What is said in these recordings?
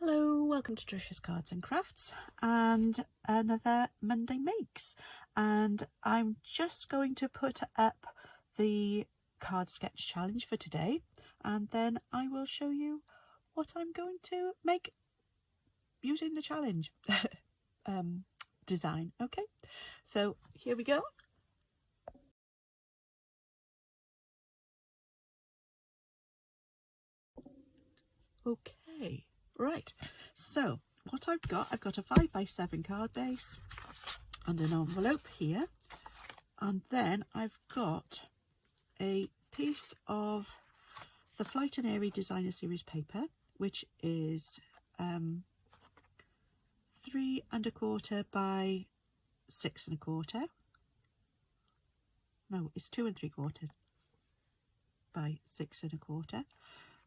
Hello, welcome to Tricia's Cards and Crafts and another Monday Makes, and I'm just going to put up the card sketch challenge for today, and then I will show you what I'm going to make using the challenge design. Okay, so here we go. Okay, right, so what I've got a 5x7 card base and an envelope here, and then I've got a piece of the Flight and Airy Designer Series paper, which is 3 1/4 by 6 1/4. No, it's 2 3/4 by 6 1/4.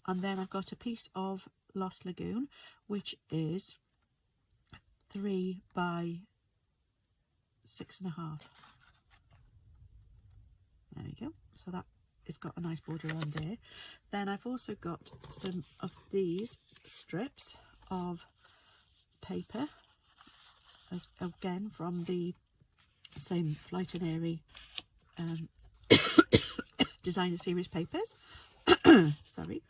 And then I've got a piece of Lost Lagoon, which is 3 by 6 1/2. There we go. So that it's got a nice border around there. Then I've also got some of these strips of paper, again from the same Flight and Airy Designer Series papers. Sorry.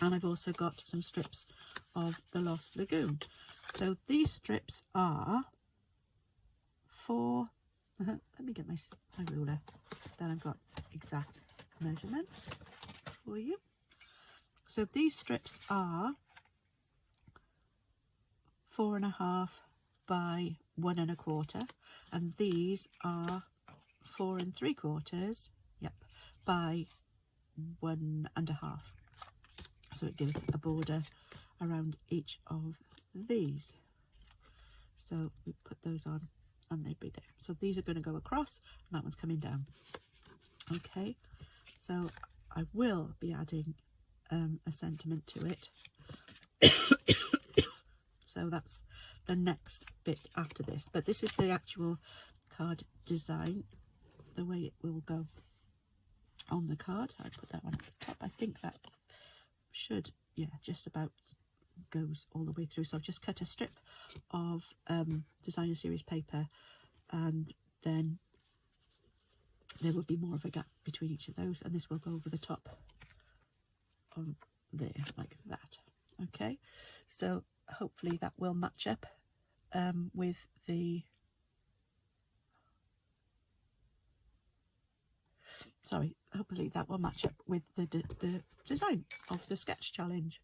And I've also got some strips of the Lost Lagoon. So these strips are for let me get my ruler, then I've got exact measurements for you. So these strips are 4 1/2 by 1 1/4, and these are 4 3/4, yep, by 1 1/2. So it gives a border around each of these. So we put those on and they'd be there. So these are going to go across and that one's coming down. Okay, so I will be adding a sentiment to it. So that's the next bit after this, but this is the actual card design, the way it will go on the card. I put that one at the top. I think that should, yeah, just about goes all the way through. So I've just cut a strip of Designer Series paper, and then there will be more of a gap between each of those, and this will go over the top on there like that. Okay, so hopefully that will match up with the hopefully that will match up with the design of the sketch challenge.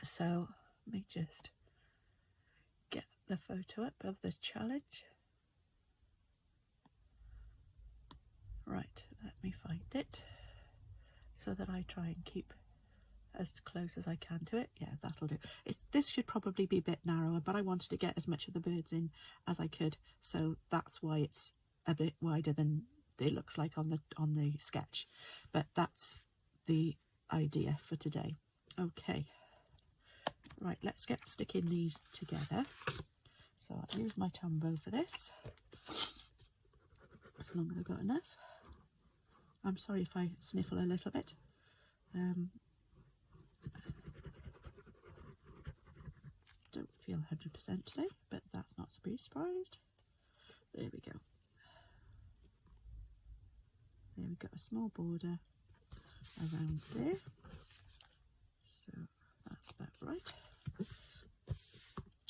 So let me just get the photo up of the challenge. Right, let me find it so that I try and keep as close as I can to it. Yeah, that'll do. This should probably be a bit narrower, but I wanted to get as much of the birds in as I could, so that's why it's a bit wider than it looks like on the sketch. But that's the idea for today. Okay, right, let's get sticking these together. So I'll use my Tombow for this, as long as I've got enough. I'm sorry if I sniffle a little bit. Don't feel 100% today, but that's not to be surprised. There we go. There we got a small border around there. So that's about right.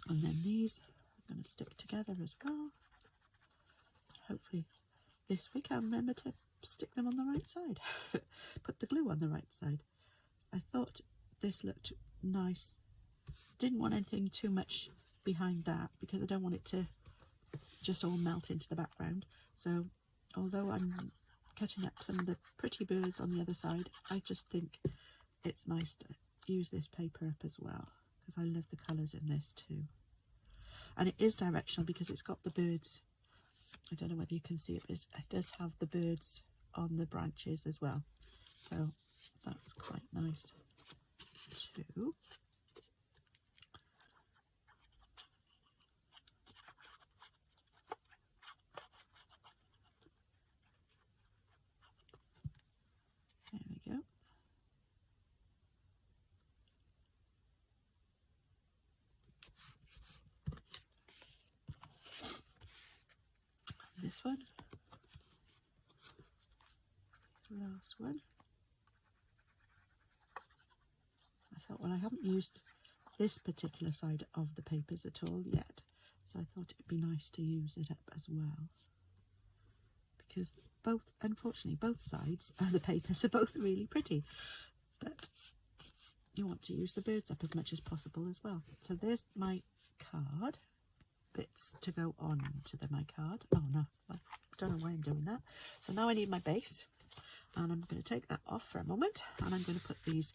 And then these are going to stick together as well. Hopefully this week I'll remember to stick them on the right side. Put the glue on the right side. I thought this looked nice. Didn't want anything too much behind that because I don't want it to just all melt into the background. So although I'm cutting up some of the pretty birds on the other side, I just think it's nice to use this paper up as well, because I love the colours in this too. And it is directional because it's got the birds. I don't know whether you can see it, but it does have the birds on the branches as well. So that's quite nice too. There we go. last one. Last one. I thought, well, I haven't used this particular side of the papers at all yet, so I thought it'd be nice to use it up as well, because both, unfortunately, both sides of the papers are both really pretty, but you want to use the birds up as much as possible as well. So there's my card bits to go on to my card. Oh no, I don't know why I'm doing that. So now I need my base, and I'm going to take that off for a moment, and I'm going to put these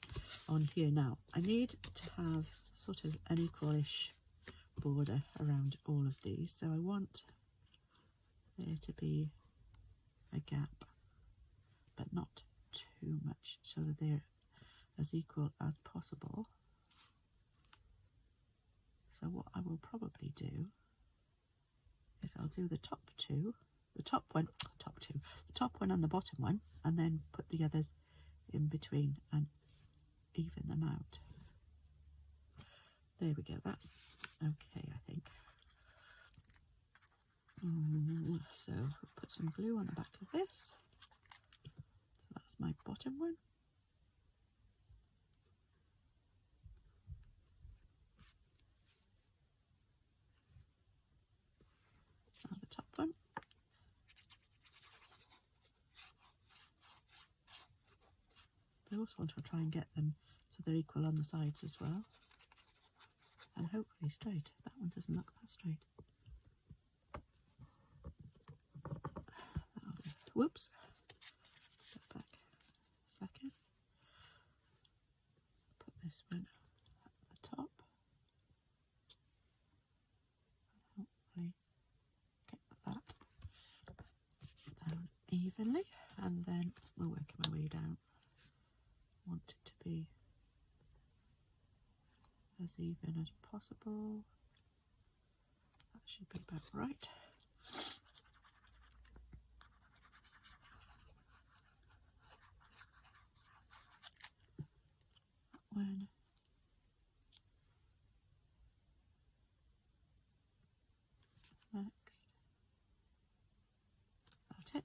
on here. Now I need to have sort of an equalish border around all of these, so I want there to be a gap, but not too much, so that they're as equal as possible. So what I will probably do is I'll do the top one and the bottom one, and then put the others in between and even them out. There we go, that's okay, I think. So put some glue on the back of this. So that's my bottom one. Now the top one. I also want to try and get them so they're equal on the sides as well, and hopefully straight. That one doesn't look that straight. Whoops. Step back a second. Put this one at the top. Hopefully get that down evenly, and then we'll work my way down. Want it to be as even as possible. That should be about right. One. Next. That's it.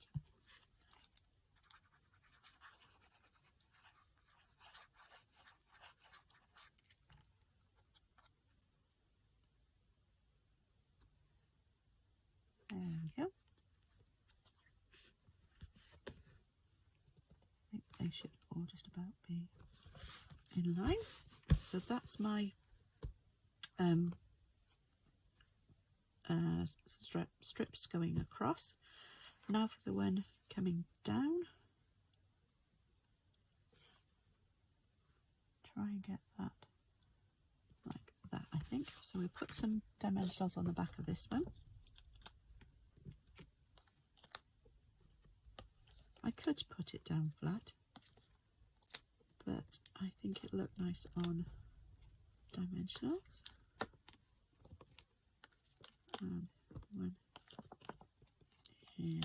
There we go. I think they should all just about be in line. So that's my strips going across. Now for the one coming down. Try and get that like that, I think. So we'll put some dimensionals on the back of this one. I could put it down flat, but I think it looked nice on dimensionals. And one here,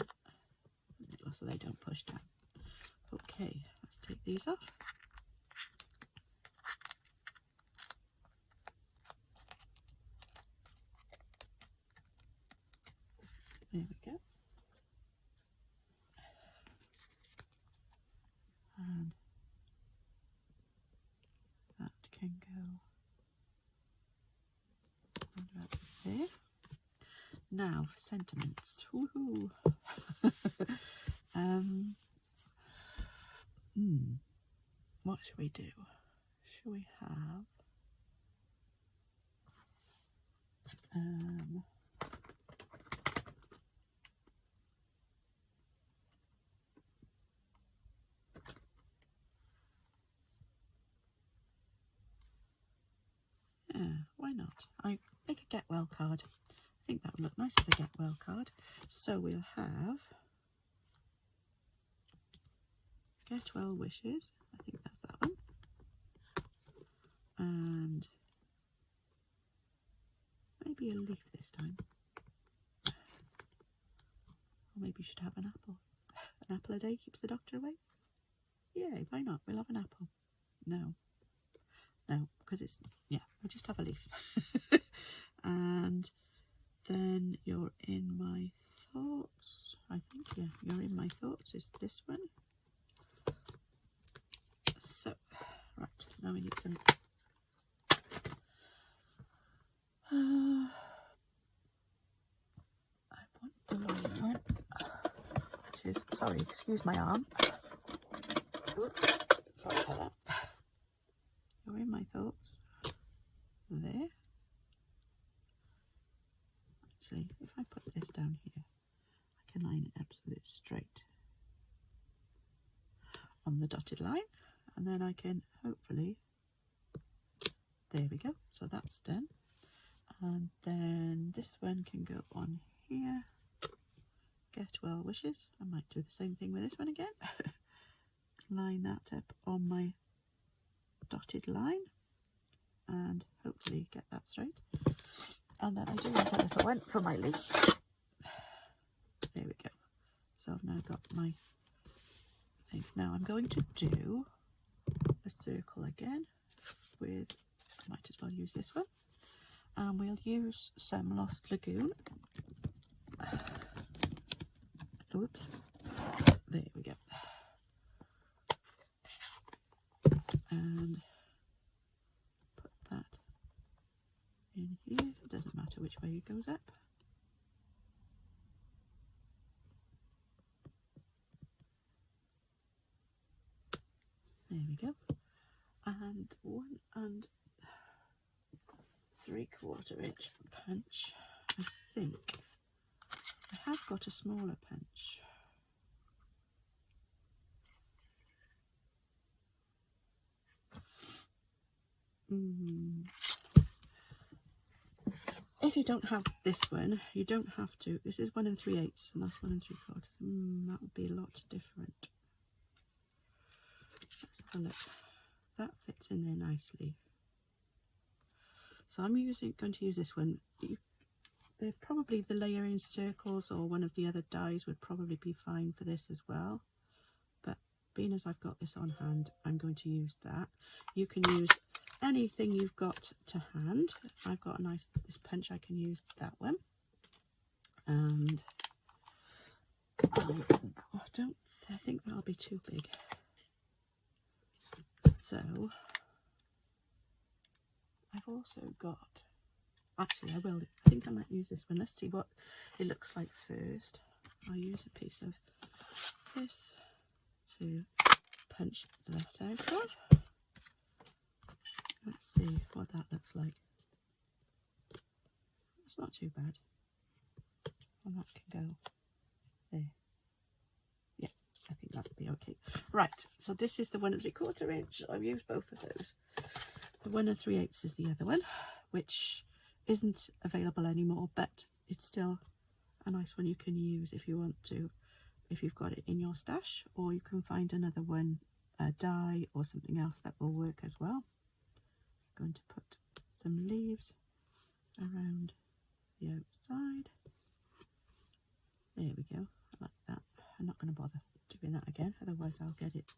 so they don't push down. Okay, let's take these off. There we go. And that can go about there. Now for sentiments. Woohoo! What should we do? Should we have why not? I make a get well card. I think that would look nice as a get well card. So we'll have get well wishes. I think that's that one. And maybe a leaf this time. Or maybe you should have an apple. An apple a day keeps the doctor away. Yay, why not? We'll have an apple. No, because it's, yeah, we'll just have a leaf. And then you're in my thoughts. I think, yeah, you're in my thoughts is this one. So, right, now we need some I want the long one, which is, sorry, excuse my arm. Oops, sorry about that. You're in my thoughts. There. Actually, if I put this down here, I can line it absolutely straight on the dotted line, and then I can hopefully, there we go, so that's done. And then this one can go on here. Get well wishes. I might do the same thing with this one again. Line that up on my dotted line and hopefully get that straight. And then I do want a little one for my leaf. There we go. So I've now got my things. Now I'm going to do a circle again with, I might as well use this one. And we'll use some Lost Lagoon. Oops. There we go. And put that in here. It doesn't matter which way it goes up. There we go. And 1 3/4 inch punch. I think I have got a smaller punch. If you don't have this one, you don't have to. This is 1 3/8 and that's 1 3/4. That would be a lot different. Let's have a look. That fits in there nicely. So I'm going to use this one. They're probably the layering circles or one of the other dies would probably be fine for this as well. But being as I've got this on hand, I'm going to use that. You can use anything you've got to hand. I've got a nice, this punch, I can use that one. And I think that'll be too big. So I've also got, actually I think I might use this one. Let's see what it looks like first. I'll use a piece of this to punch that out of. Let's see what that looks like. It's not too bad. And that can go there. Yeah, I think that'll be okay. Right, so this is the 1 3/4 inch. I've used both of those. The 1 3/8 is the other one, which isn't available anymore, but it's still a nice one you can use if you want to, if you've got it in your stash, or you can find another one, a die or something else that will work as well. I'm going to put some leaves around the outside. There we go, like that. I'm not going to bother doing that again, otherwise I'll get it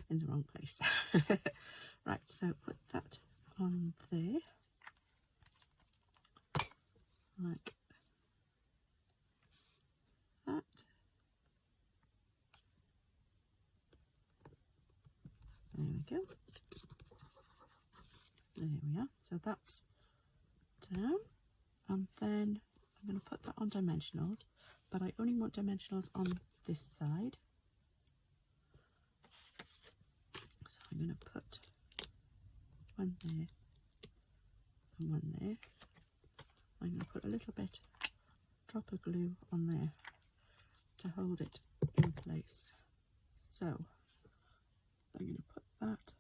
in the wrong place. Right, so put that on there, like that. There we go. There we are. So that's down. And then I'm going to put that on dimensionals, but I only want dimensionals on this side. So I'm going to put one there and one there. I'm going to put a little bit, drop of glue on there to hold it in place. So I'm going to put that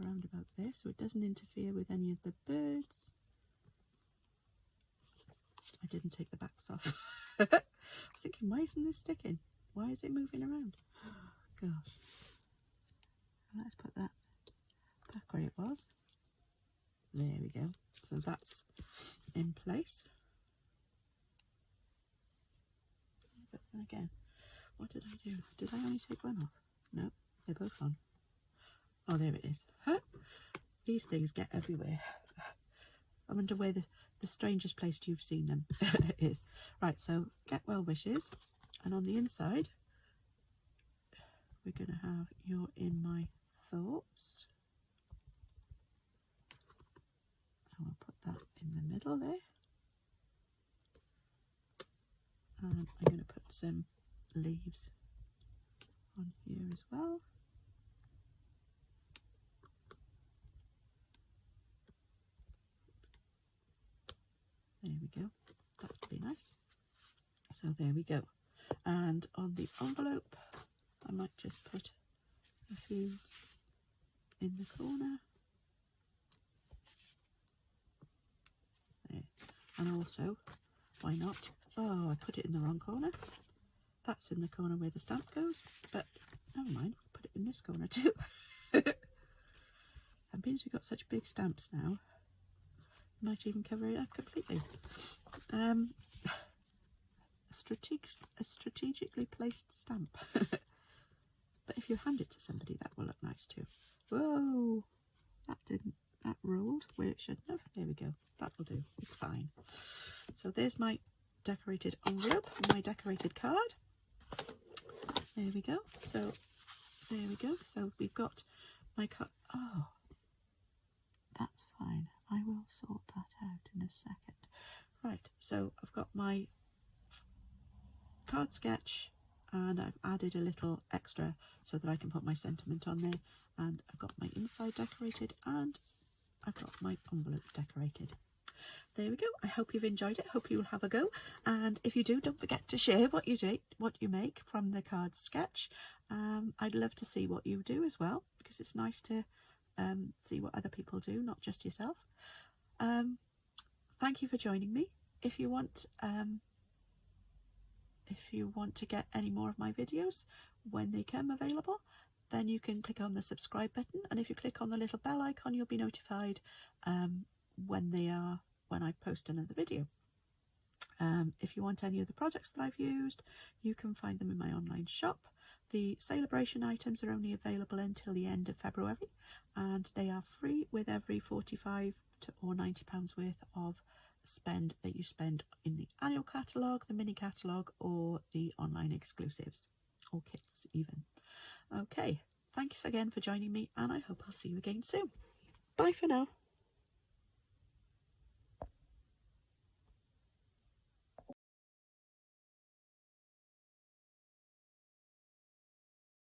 around about there so it doesn't interfere with any of the birds. I didn't take the backs off. I was thinking, why isn't this sticking? Why is it moving around? Oh, gosh. Let's put that back where it was. There we go. So that's in place. But again, what did I do? Did I only take one off? No, they're both on. Oh, there it is. Huh? These things get everywhere. I wonder where the strangest place you've seen them is. Right, so get well wishes, and on the inside we're going to have you're in my thoughts. And we'll put that in the middle there. And I'm going to put some leaves on here as well. There we go. That would be nice. So there we go. And on the envelope, I might just put a few in the corner. There. And also, why not? Oh, I put it in the wrong corner. That's in the corner where the stamp goes, but never mind, put it in this corner too. And because we've got such big stamps now, might even cover it up completely. A strategically placed stamp. But if you hand it to somebody, that will look nice too. Whoa, that rolled where it shouldn't have. There we go, that'll do, it's fine. So there's my decorated envelope, my decorated card. There we go. So there we go. So we've got my card. Oh, that's fine. I will sort that out in a second. Right, so I've got my card sketch and I've added a little extra so that I can put my sentiment on there, and I've got my inside decorated and I've got my envelope decorated. There we go. I hope you've enjoyed it. Hope you'll have a go, and if you do, don't forget to share what you make from the card sketch. I'd love to see what you do as well, because it's nice to see what other people do, not just yourself. Thank you for joining me. If you want to get any more of my videos when they come available, then you can click on the subscribe button, and if you click on the little bell icon, you'll be notified when I post another video. If you want any of the products that I've used, you can find them in my online shop. The saleabration items are only available until the end of February, and they are free with every £45 or £90 worth of spend that you spend in the annual catalogue, the mini catalogue, or the online exclusives, or kits even. Okay, thanks again for joining me, and I hope I'll see you again soon. Bye for now.